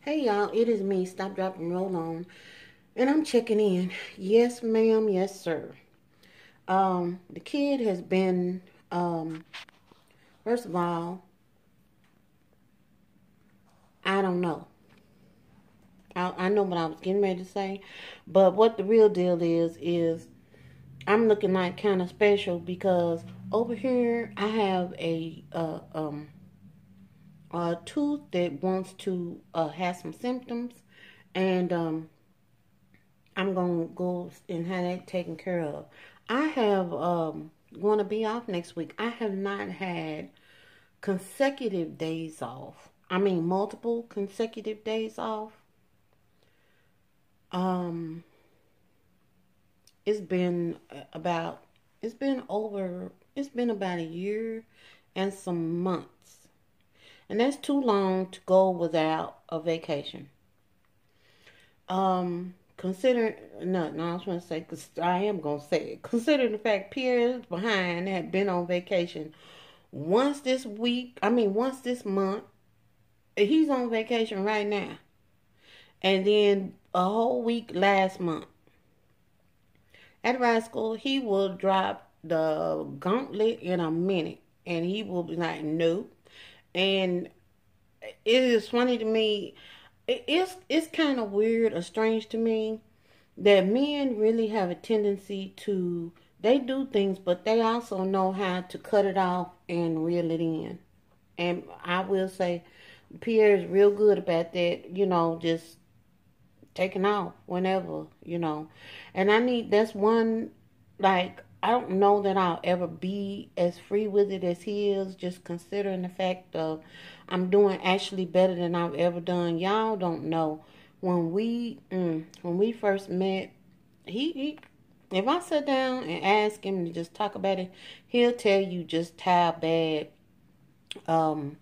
Hey y'all, it is me, Stop, Drop, and Roll On, and I'm checking in. Yes, ma'am, yes, sir. The kid has been, first of all, I don't know. I know what I was getting ready to say, but what the real deal is I'm looking like kind of special because over here I have a tooth that wants to have some symptoms, and I'm gonna go and have that taken care of. I have going to be off next week. I have not had consecutive days off. I mean, multiple consecutive days off. Um, it's been about it's been over it's been about a year and some months, and that's too long to go without a vacation. Consider no, I was going to say, because I am going to say it. Considering the fact Pierre's behind had been on vacation once this week, once this month, he's on vacation right now, and then a whole week last month. At Rascal, he will drop the gauntlet in a minute, and he will be like, nope. And it is funny to me. It's kind of weird or strange to me that men really have a tendency to they do things, but they also know how to cut it off and reel it in. And I will say, Pierre is real good about that. Just taking off whenever. And that's one, like, I don't know that I'll ever be as free with it as he is, just considering the fact of I'm doing actually better than I've ever done. Y'all don't know. When we first met, he if I sit down and ask him to just talk about it, he'll tell you just how bad um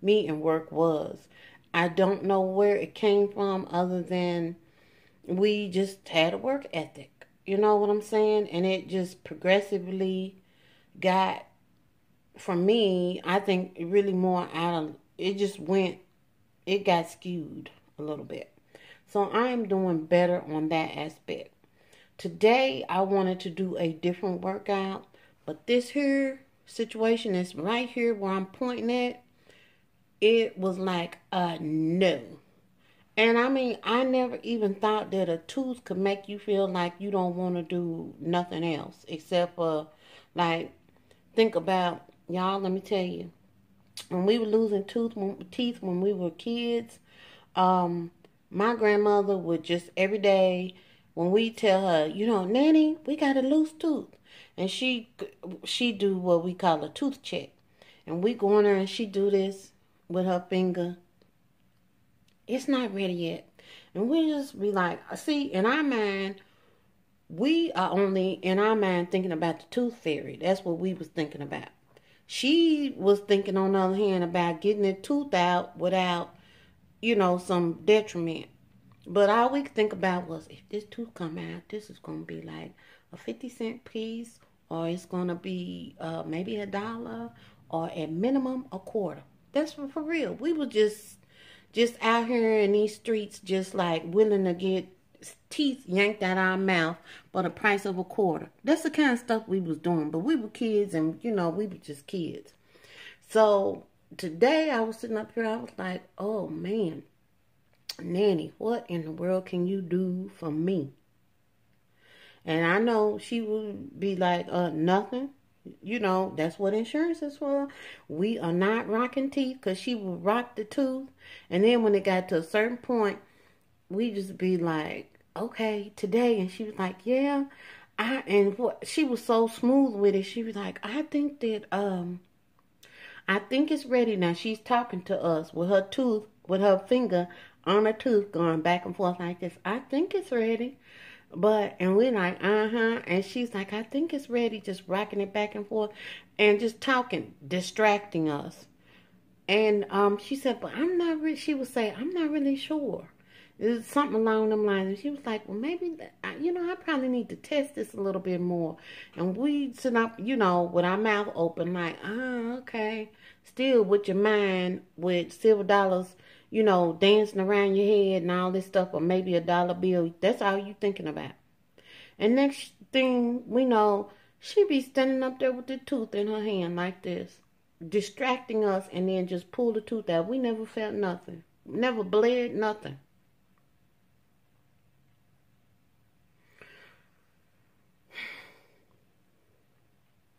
me and work was. I don't know where it came from other than we just had a work ethic. You know what I'm saying? And it just progressively got, for me, I think really more out of, it got skewed a little bit. So I am doing better on that aspect. Today, I wanted to do a different workout, but this here situation is right here where I'm pointing at. It was like a no. And I never even thought that a tooth could make you feel like you don't want to do nothing else except for, like, think about, y'all, let me tell you, when we were losing teeth when we were kids, my grandmother would just every day, when we tell her, Nanny, we got a loose tooth. And she do what we call a tooth check. And we go in there and she do this with her finger. It's not ready yet. And we just be like, see, in our mind, we are only in our mind thinking about the tooth fairy. That's what we was thinking about. She was thinking, on the other hand, about getting the tooth out without, some detriment. But all we could think about was, if this tooth come out, this is going to be like a 50-cent piece, or it's going to be maybe $1, or at minimum a quarter. That's for real. We were just out here in these streets, just like willing to get teeth yanked out our mouth for the price of a quarter. That's the kind of stuff we was doing. But we were kids, and we were just kids. So today I was sitting up here, I was like, oh man, Nanny, what in the world can you do for me? And I know she would be like, nothing. That's what insurance is for. We are not rocking teeth, because she would rock the tooth. And then when it got to a certain point, we just be like, okay, today. And she was like, yeah. She was so smooth with it. She was like, I think it's ready now. She's talking to us with her tooth, with her finger on her tooth, going back and forth like this. I think it's ready. And we're like, and she's like, I think it's ready, just rocking it back and forth and just talking, distracting us. And she said, but she would say, I'm not really sure. It was something along them lines. And she was like, well, maybe, I probably need to test this a little bit more. And we sit up, with our mouth open, like, okay. Still with your mind, with silver dollars, dancing around your head and all this stuff, or maybe a dollar bill. That's all you thinking about. And next thing we know, she be standing up there with the tooth in her hand like this, distracting us, and then just pull the tooth out. We never felt nothing. Never bled, nothing.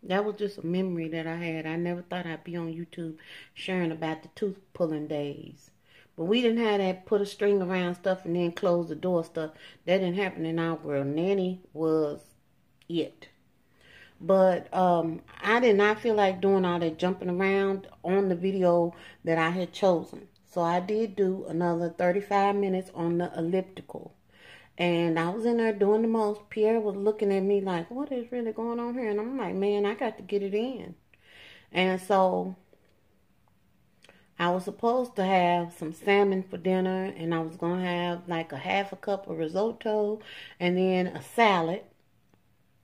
That was just a memory that I had. I never thought I'd be on YouTube sharing about the tooth pulling days. But we didn't have that put a string around stuff and then close the door stuff. That didn't happen in our world. Nanny was it. But I did not feel like doing all that jumping around on the video that I had chosen. So I did do another 35 minutes on the elliptical. And I was in there doing the most. Pierre was looking at me like, what is really going on here? And I'm like, man, I got to get it in. And so I was supposed to have some salmon for dinner. And I was going to have like a half a cup of risotto and then a salad.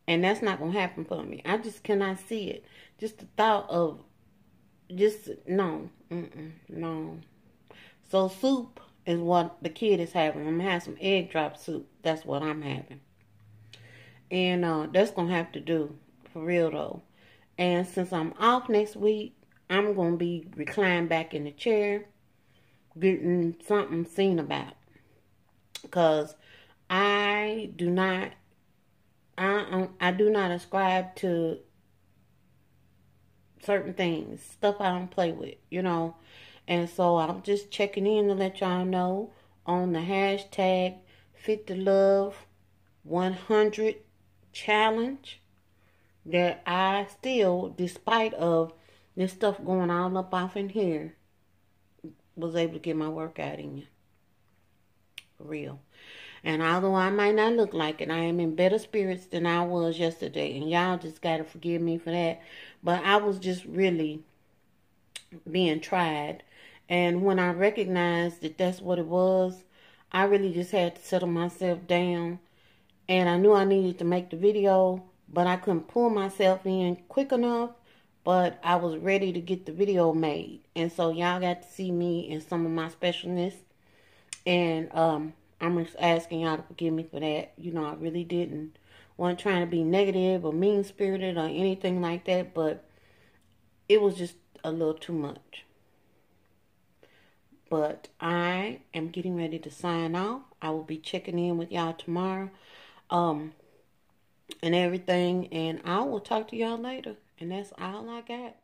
And that's not going to happen for me. I just cannot see it. Just the thought of no. No. So soup is what the kid is having. I'm going to have some egg drop soup. That's what I'm having. And that's going to have to do, for real though. And since I'm off next week, I'm going to be reclined back in the chair, getting something seen about. Because I do not ascribe to certain things, stuff I don't play with, And so I'm just checking in to let y'all know on the hashtag FitToLove100 challenge that I still, despite of this stuff going all up off in here, was able to get my workout in. For real. And although I might not look like it, I am in better spirits than I was yesterday. And y'all just got to forgive me for that. But I was just really being tried. And when I recognized that that's what it was, I really just had to settle myself down. And I knew I needed to make the video, but I couldn't pull myself in quick enough. But I was ready to get the video made. And so y'all got to see me in some of my specialness. And I'm just asking y'all to forgive me for that. I really wasn't trying to be negative or mean-spirited or anything like that. But it was just a little too much. But I am getting ready to sign off. I will be checking in with y'all tomorrow. And everything. And I will talk to y'all later. And that's all I got.